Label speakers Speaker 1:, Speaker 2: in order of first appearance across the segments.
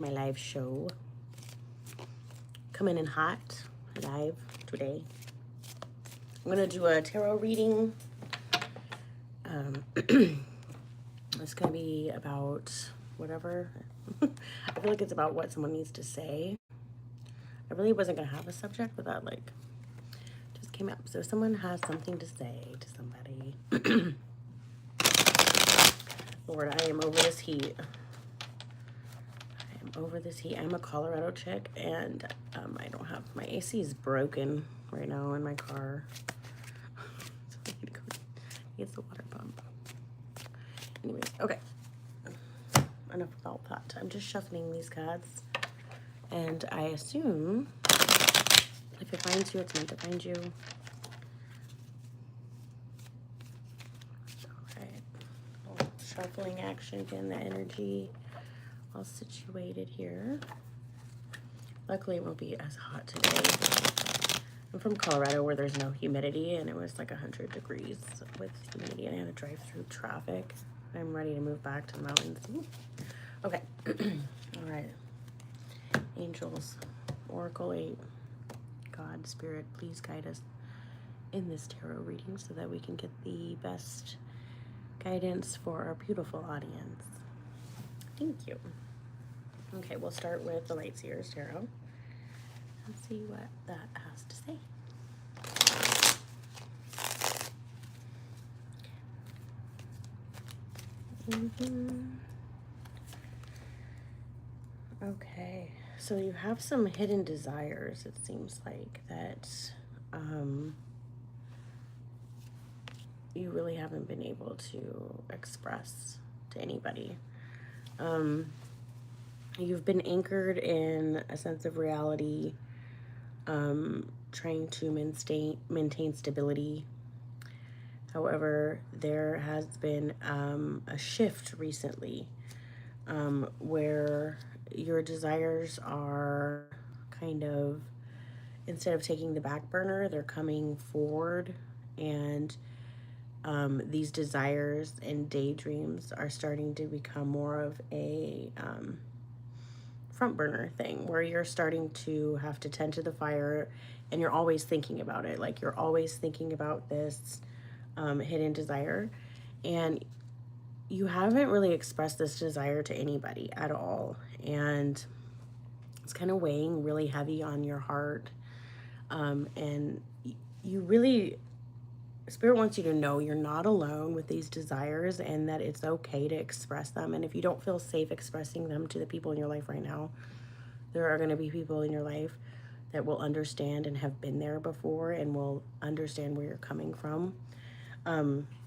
Speaker 1: my live show. Coming in hot, live today. I'm gonna do a tarot reading. It's gonna be about whatever. I feel like it's about what someone needs to say. I really wasn't gonna have a subject, but that just came up. So someone has something to say to somebody. Lord, I am over this heat. I'm a Colorado chick, and I don't have, my AC is broken right now in my car. So I need to go get the water pump. Anyways, okay. Enough about that. I'm just shuffling these cards, and I assume if it finds you, it's meant to find you. Alright. Shuffling action, getting the energy all situated here. Luckily it won't be as hot today. I'm from Colorado where there's no humidity, and it was like 100 degrees with humidity, and I had to drive through traffic. I'm ready to move back to the mountains. Ooh. Okay. All right. Angels, Oracle 8, God, Spirit, please guide us in this tarot reading so that we can get the best guidance for our beautiful audience. Thank you. Okay, we'll start with the Light Seers Tarot and see what that has to say. Okay, so you have some hidden desires, it seems like, that you really haven't been able to express to anybody. You've been anchored in a sense of reality, trying to maintain stability. However, there has been a shift recently where your desires are kind of, instead of taking the back burner, they're coming forward, and these desires and daydreams are starting to become more of a front burner thing, where you're starting to have to tend to the fire, and you're always thinking about it. Like, you're always thinking about this hidden desire, and you haven't really expressed this desire to anybody at all, and it's kind of weighing really heavy on your heart. And you really, Spirit wants you to know you're not alone with these desires, and that it's okay to express them. And if you don't feel safe expressing them to the people in your life right now, there are going to be people in your life that will understand and have been there before and will understand where you're coming from.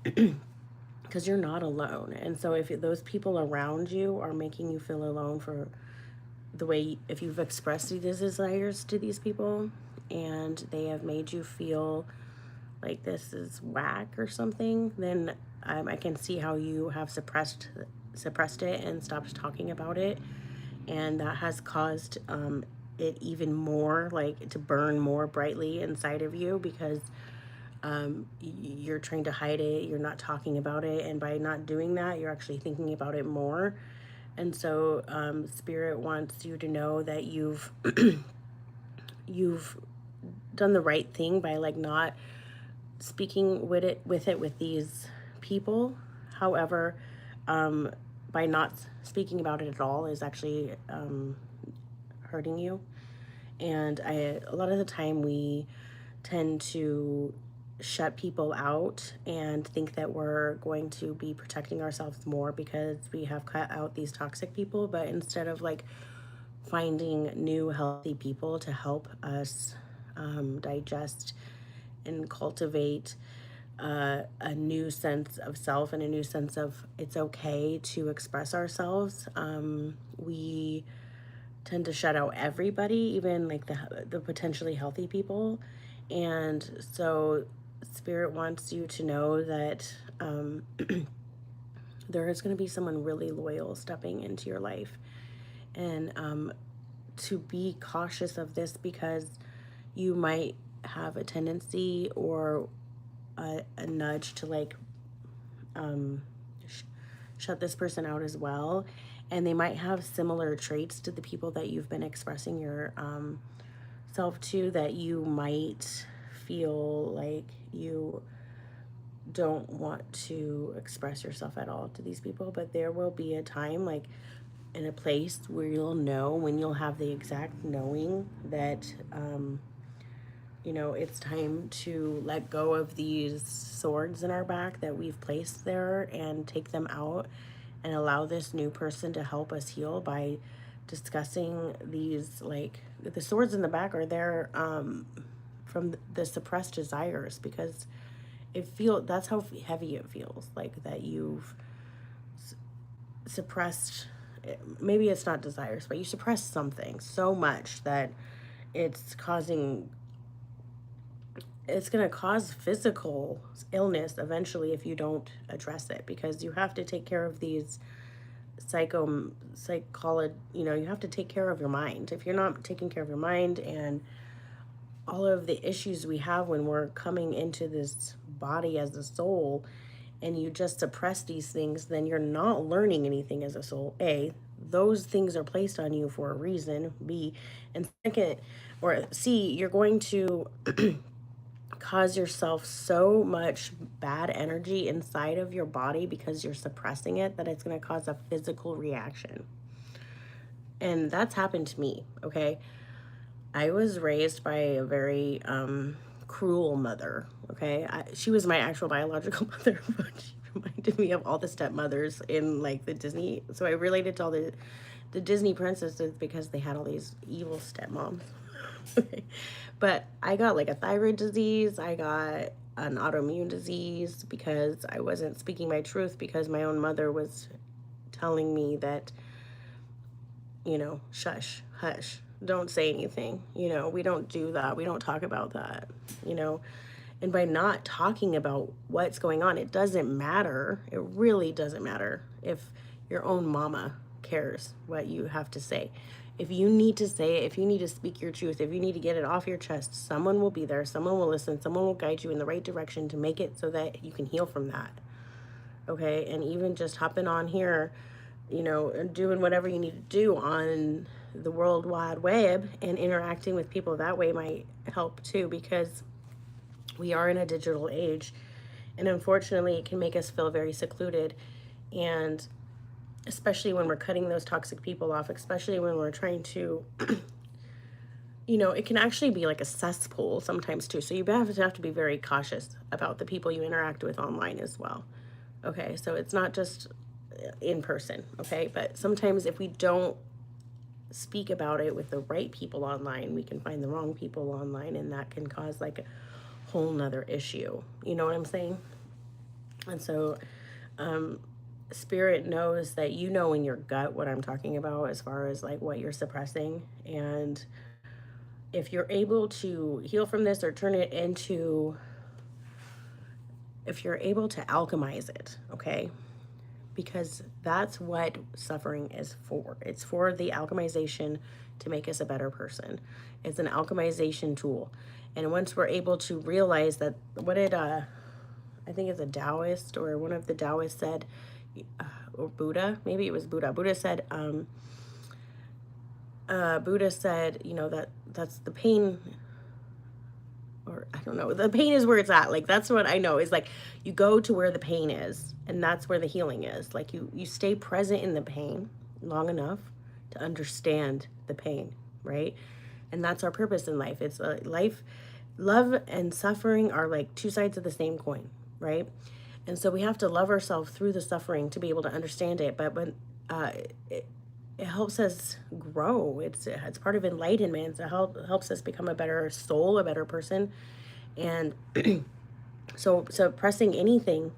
Speaker 1: Because you're not alone. And so if those people around you are making you feel alone for the way, if you've expressed these desires to these people and they have made you feel like this is whack or something, then I can see how you have suppressed it and stopped talking about it, and that has caused it even more, like, to burn more brightly inside of you, because you're trying to hide it, you're not talking about it, and by not doing that, you're actually thinking about it more. And so Spirit wants you to know that you've done the right thing by, like, not speaking with it with these people. However, by not speaking about it at all is actually hurting you. And a lot of the time we tend to shut people out and think that we're going to be protecting ourselves more because we have cut out these toxic people. But instead of, like, finding new healthy people to help us digest and cultivate a new sense of self and a new sense of it's okay to express ourselves, we tend to shut out everybody, even like the potentially healthy people. And so Spirit wants you to know that there is going to be someone really loyal stepping into your life, and to be cautious of this, because you might have a tendency or a nudge to, like, shut this person out as well. and they might have similar traits to the people that you've been expressing your self to, that you might feel like you don't want to express yourself at all to these people. But there will be a time, like in a place, where you'll know, when you'll have the exact knowing that it's time to let go of these swords in our back that we've placed there, and take them out and allow this new person to help us heal by discussing these. Like, the swords in the back are there from the suppressed desires, because that's how heavy it feels, like that you've suppressed. Maybe it's not desires, but you suppress something so much that it's going to cause physical illness eventually if you don't address it, because you have to take care of these psychology. You have to take care of your mind. If you're not taking care of your mind and all of the issues we have when we're coming into this body as a soul, and you just suppress these things, then you're not learning anything as a soul. A, those things are placed on you for a reason. B, and second, or C, you're going to cause yourself so much bad energy inside of your body because you're suppressing it, that it's going to cause a physical reaction. And that's happened to me, okay? I was raised by a very cruel mother, okay? She was my actual biological mother, but she reminded me of all the stepmothers in, like, the Disney. So I related to all the Disney princesses because they had all these evil stepmoms. Okay. But I got, like, a thyroid disease. I got an autoimmune disease because I wasn't speaking my truth, because my own mother was telling me that, shush, hush, don't say anything. We don't do that. We don't talk about that, And by not talking about what's going on, it doesn't matter. It really doesn't matter if your own mama cares what you have to say. If you need to say it, if you need to speak your truth, if you need to get it off your chest, someone will be there. Someone will listen. Someone will guide you in the right direction to make it so that you can heal from that. Okay? And even just hopping on here, and doing whatever you need to do on the World Wide Web and interacting with people that way might help too, because we are in a digital age, and unfortunately it can make us feel very secluded. And especially when we're cutting those toxic people off, especially when we're trying to it can actually be like a cesspool sometimes too. So you have to be very cautious about the people you interact with online as well. Okay, so it's not just in person, okay? But sometimes if we don't speak about it with the right people online, we can find the wrong people online, and that can cause like a whole nother issue. You know what I'm saying? And so Spirit knows that in your gut what I'm talking about as far as like what you're suppressing. And if you're able to heal from this, or if you're able to alchemize it, okay? Because that's what suffering is for. It's for the alchemization to make us a better person. It's an alchemization tool. And once we're able to realize that, I think it's a Taoist, or one of the Taoists said, or Buddha, maybe it was Buddha. Buddha said, that's the pain, or I don't know, the pain is where it's at. Like, that's what I know is, like, you go to where the pain is, and that's where the healing is. Like, you stay present in the pain long enough to understand the pain, right? And that's our purpose in life. It's life. Love and suffering are like two sides of the same coin, right? And so we have to love ourselves through the suffering to be able to understand it. But when it helps us grow, it's part of enlightenment. It helps us become a better soul, a better person. And so suppressing anything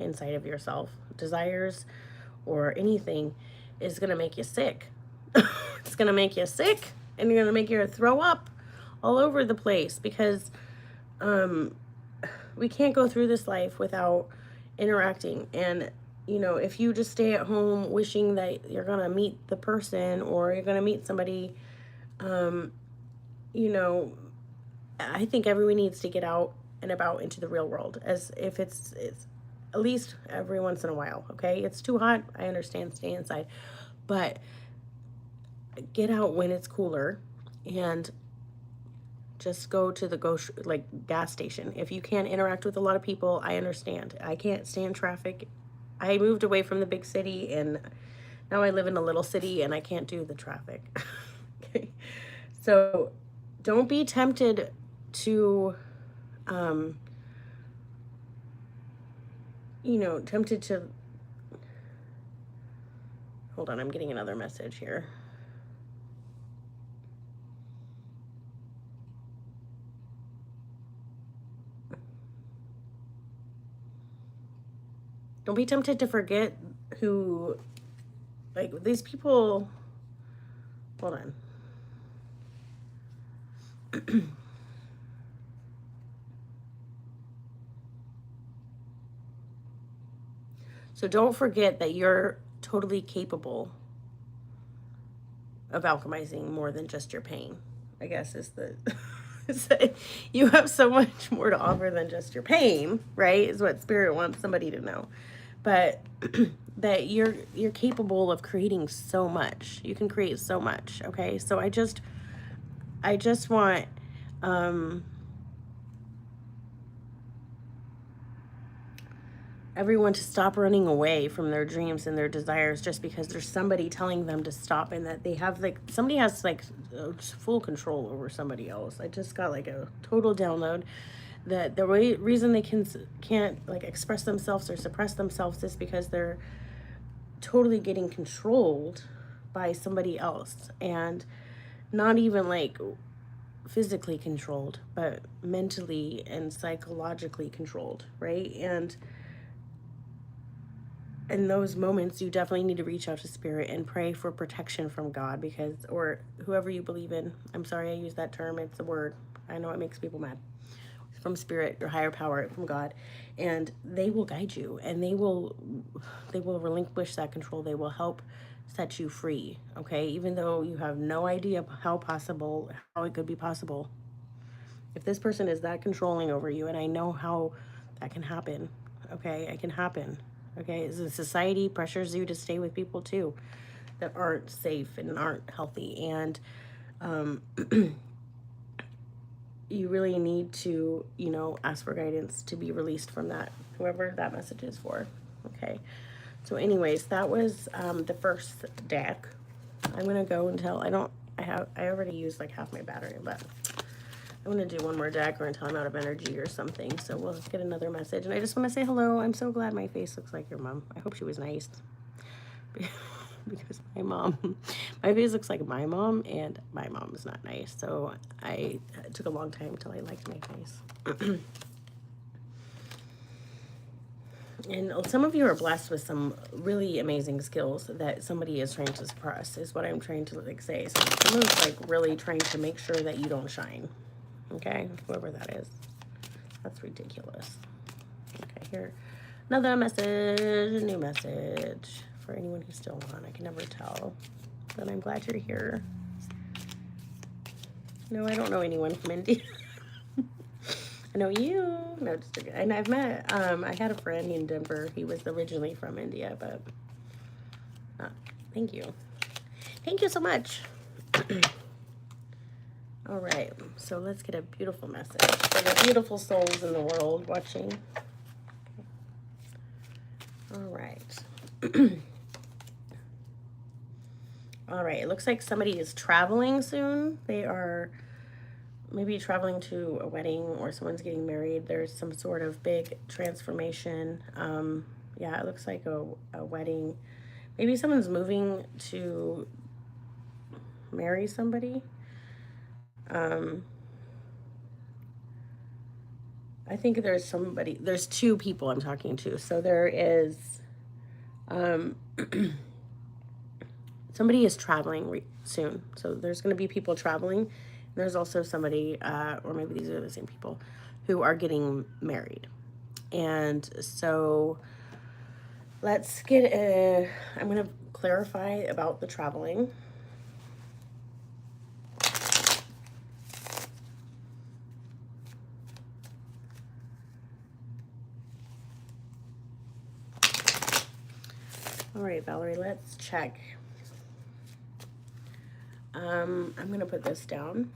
Speaker 1: inside of yourself, desires or anything, is going to make you sick. It's going to make you sick, and you're going to make you throw up all over the place, because we can't go through this life without interacting. And if you just stay at home wishing that you're going to meet the person, or you're going to meet somebody, I think everyone needs to get out and about into the real world, as if it's at least every once in a while. Okay, it's too hot, I understand, stay inside, but get out when it's cooler and just go to the gas station. If you can't interact with a lot of people, I understand. I can't stand traffic. I moved away from the big city and now I live in a little city and I can't do the traffic. Okay. So don't be tempted to, tempted to, hold on, I'm getting another message here. Don't be tempted to forget who, like, these people, hold on. So don't forget that you're totally capable of alchemizing more than just your pain, I guess is the you have so much more to offer than just your pain, right? Is what spirit wants somebody to know. But that you're capable of creating so much. You can create so much, okay? So I just want everyone to stop running away from their dreams and their desires just because there's somebody telling them to stop, and that they have somebody has full control over somebody else. I just got a total download that the reason they can't express themselves or suppress themselves is because they're totally getting controlled by somebody else, and not even physically controlled, but mentally and psychologically controlled, right? And in those moments, you definitely need to reach out to spirit and pray for protection from God, or whoever you believe in. I'm sorry I use that term. It's a word. I know it makes people mad. From spirit or higher power, from God, and they will guide you, and they will relinquish that control. They will help set you free, okay? Even though you have no idea how it could be possible. If this person is that controlling over you, and I know how that can happen, okay? It can happen, okay? The society pressures you to stay with people too that aren't safe and aren't healthy, and you really need to, ask for guidance to be released from that, whoever that message is for, okay? So anyways, that was the first deck. I'm going to go until I already used half my battery, but I'm going to do one more deck or until I'm out of energy or something. So we'll get another message. And I just want to say hello. I'm so glad my face looks like your mom. I hope she was nice. Because my face looks like my mom, and my mom is not nice. So it took a long time until I liked my face. And some of you are blessed with some really amazing skills that somebody is trying to suppress, is what I'm trying to say. So someone's really trying to make sure that you don't shine. Okay, whoever that is. That's ridiculous. Okay, here. Another message, a new message. For anyone who's still on, I can never tell, but I'm glad you're here. No, I don't know anyone from India. I know you. No, just kidding. And I've met, I had a friend in Denver. He was originally from India, but thank you. Thank you so much. All right, so let's get a beautiful message for the beautiful souls in the world watching. All right. All right, it looks like somebody is traveling soon. They are maybe traveling to a wedding, or someone's getting married. There's some sort of big transformation. Yeah, it looks like a wedding. Maybe someone's moving to marry somebody. I think there's two people I'm talking to. So there is, somebody is traveling soon. So there's going to be people traveling. There's also somebody, or maybe these are the same people, who are getting married. And so let's I'm going to clarify about the traveling. All right, Valerie, let's check I'm gonna put this down.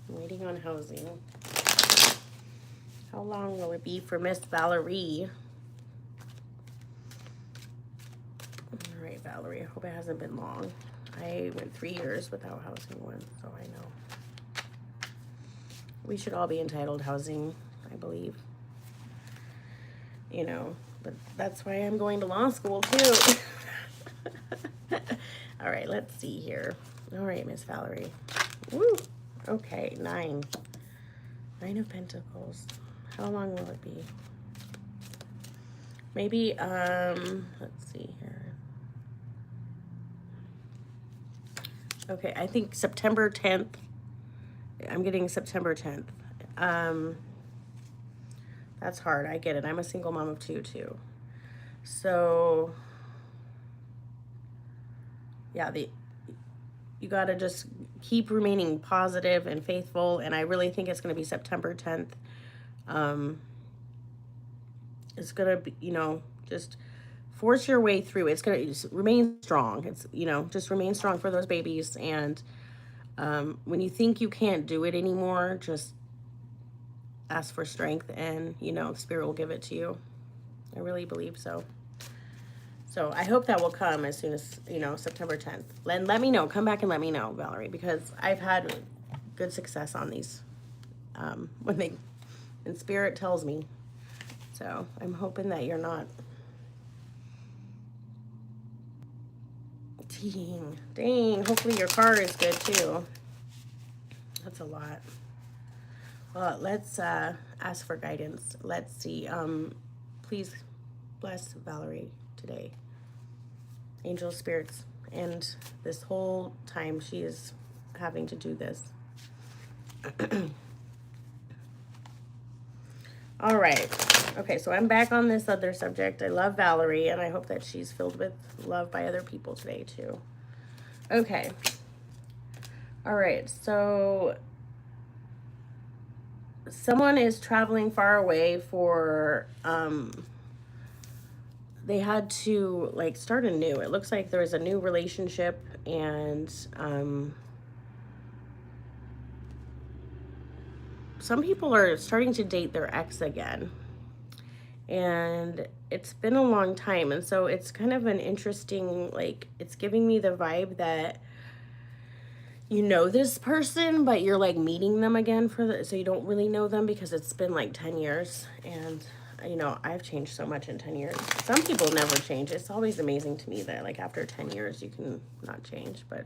Speaker 1: Waiting on housing. How long will it be for Miss Valerie? All right, Valerie, I hope it hasn't been long. I went 3 years without housing once, so I know. We should all be entitled housing, I believe. You know, but that's why I'm going to law school too. All right, let's see here. All right, Miss Valerie. Woo. Okay, 9. 9 of Pentacles. How long will it be? Maybe, let's see here. Okay, I think September 10th. I'm getting September 10th. That's hard. I get it. I'm a single mom of 2 too. So, yeah, you got to just keep remaining positive and faithful. And I really think it's going to be September 10th. It's going to be, you know, just force your way through. It's going to remain strong. It's, you know, just remain strong for those babies. And when you think you can't do it anymore, just ask for strength, and, you know, Spirit will give it to you. I really believe so. So I hope that will come as soon as, you know, September 10th. Let me know. Come back and let me know, Valerie, because I've had good success on these when Spirit tells me. So I'm hoping that you're not. Dang. Hopefully your car is good too. That's a lot. Well, let's ask for guidance. Let's see. Please bless Valerie today. Angel spirits. And this whole time she is having to do this. All right. Okay, so I'm back on this other subject. I love Valerie, and I hope that she's filled with love by other people today, too. Okay. All right, so someone is traveling far away for, they had to, like, start anew. It looks like there was a new relationship, and, some people are starting to date their ex again, and it's been a long time. And so it's kind of an interesting, like, it's giving me the vibe that you know this person, but you're like meeting them again so you don't really know them because it's been like 10 years. And, you know, I've changed so much in 10 years. Some people never change. It's always amazing to me that, like, after 10 years you can not change, but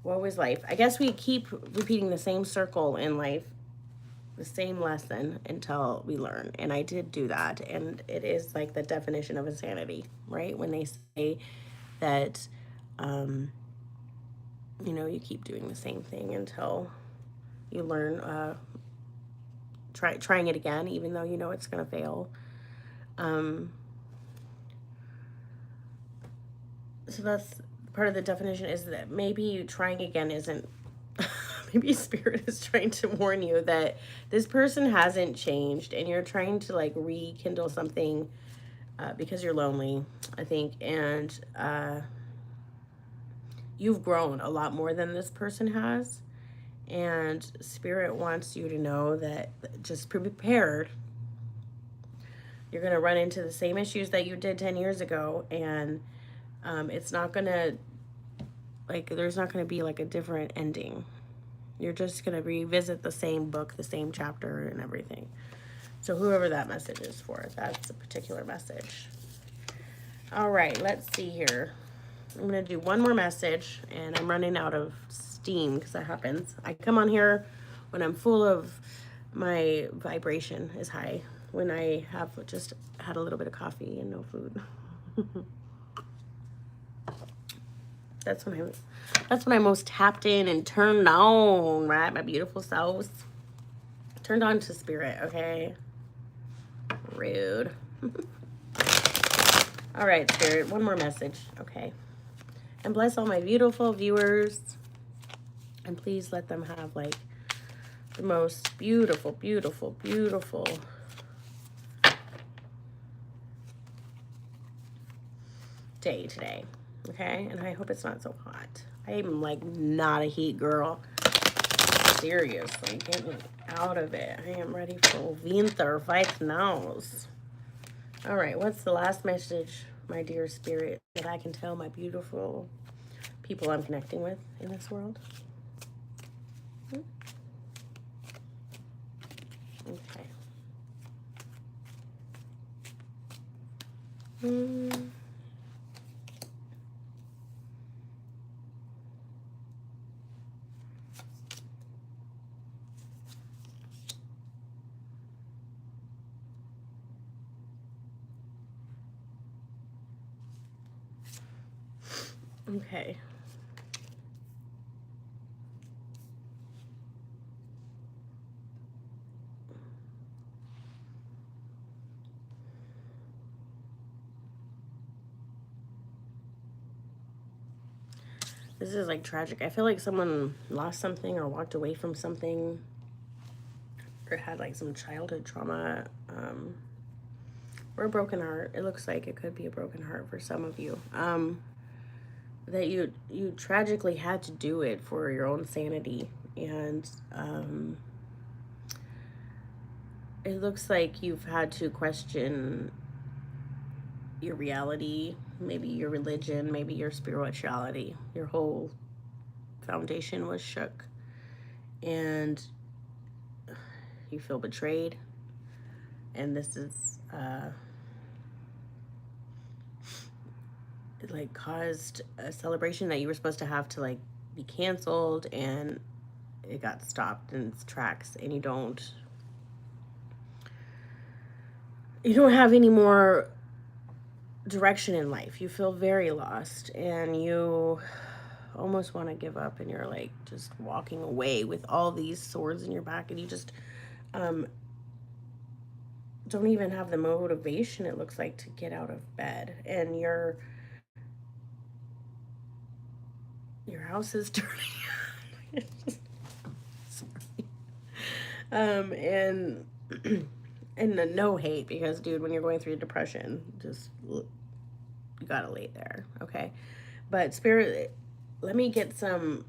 Speaker 1: woe is life. I guess we keep repeating the same circle in life, the same lesson until we learn. And I did do that. And it is like the definition of insanity, right? When they say that, you know, you keep doing the same thing until you learn, trying it again, even though you know it's going to fail. So that's part of the definition, is that maybe trying again isn't, maybe Spirit is trying to warn you that this person hasn't changed, and you're trying to, like, rekindle something because you're lonely, I think. And you've grown a lot more than this person has. And Spirit wants you to know that, just be prepared. You're going to run into the same issues that you did 10 years ago. And it's not going to, like, there's not going to be, like, a different ending. You're just going to revisit the same book, the same chapter and everything. So whoever that message is for, that's a particular message. All right, let's see here. I'm going to do one more message, and I'm running out of steam because that happens. I come on here when I'm full of, my vibration is high, when I have just had a little bit of coffee and no food. That's when I'm most tapped in and turned on, right? My beautiful selves. Turned on to Spirit, okay? Rude. All right, Spirit, one more message, okay? And bless all my beautiful viewers. And please let them have, like, the most beautiful, beautiful, beautiful day today. Okay, and I hope it's not so hot. I am like not a heat girl. Seriously, get me out of it. I am ready for winter right now. All right, what's the last message, my dear spirit, that I can tell my beautiful people I'm connecting with in this world? Okay. Okay. This is like tragic. I feel like someone lost something or walked away from something or had like some childhood trauma or a broken heart. It looks like it could be a broken heart for some of you. That you tragically had to do it for your own sanity, and it looks like you've had to question your reality, maybe your religion, maybe your spirituality. Your whole foundation was shook, and you feel betrayed. And this is it like caused a celebration that you were supposed to have to like be canceled, and it got stopped in its tracks, and you don't have any more direction in life. You feel very lost, and you almost want to give up, and you're like just walking away with all these swords in your back, and you just don't even have the motivation, it looks like, to get out of bed, and your house is dirty. Sorry. And and no hate, because dude, when you're going through depression, just you gotta lay there, okay? But spirit, let me get some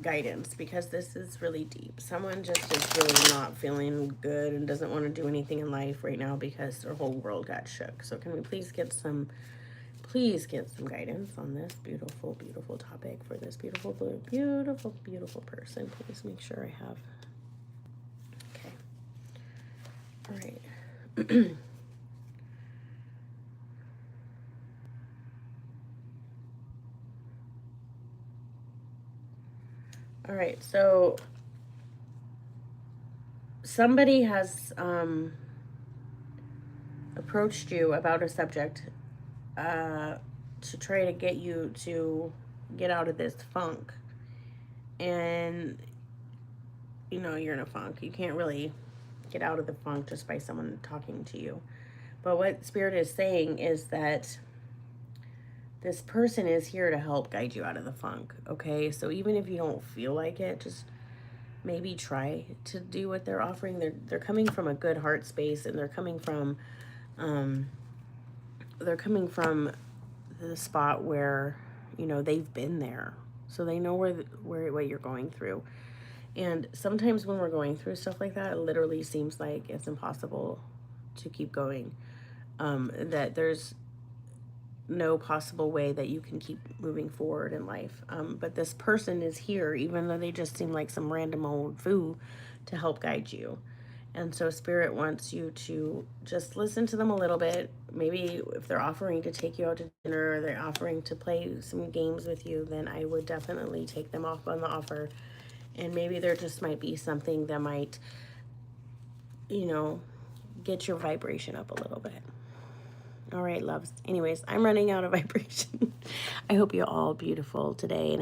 Speaker 1: guidance, because this is really deep. Someone just is really not feeling good and doesn't want to do anything in life right now because their whole world got shook. So can we please get some guidance on this beautiful, beautiful topic for this beautiful, beautiful, beautiful person? Please make sure I have. Okay. All right. All right, so somebody has approached you about a subject to try to get you to get out of this funk. And, you're in a funk. You can't really get out of the funk just by someone talking to you. But what Spirit is saying is that this person is here to help guide you out of the funk, okay? So even if you don't feel like it, just maybe try to do what they're offering. They're coming from a good heart space, and they're coming from the spot where they've been there, so they know what you're going through. And sometimes when we're going through stuff like that, it literally seems like it's impossible to keep going. That there's no possible way that you can keep moving forward in life. But this person is here, even though they just seem like some random old foo, to help guide you. And so Spirit wants you to just listen to them a little bit. Maybe if they're offering to take you out to dinner, or they're offering to play some games with you, then I would definitely take them off on the offer. And maybe there just might be something that might, get your vibration up a little bit. All right, loves. Anyways, I'm running out of vibration. I hope you're all beautiful today and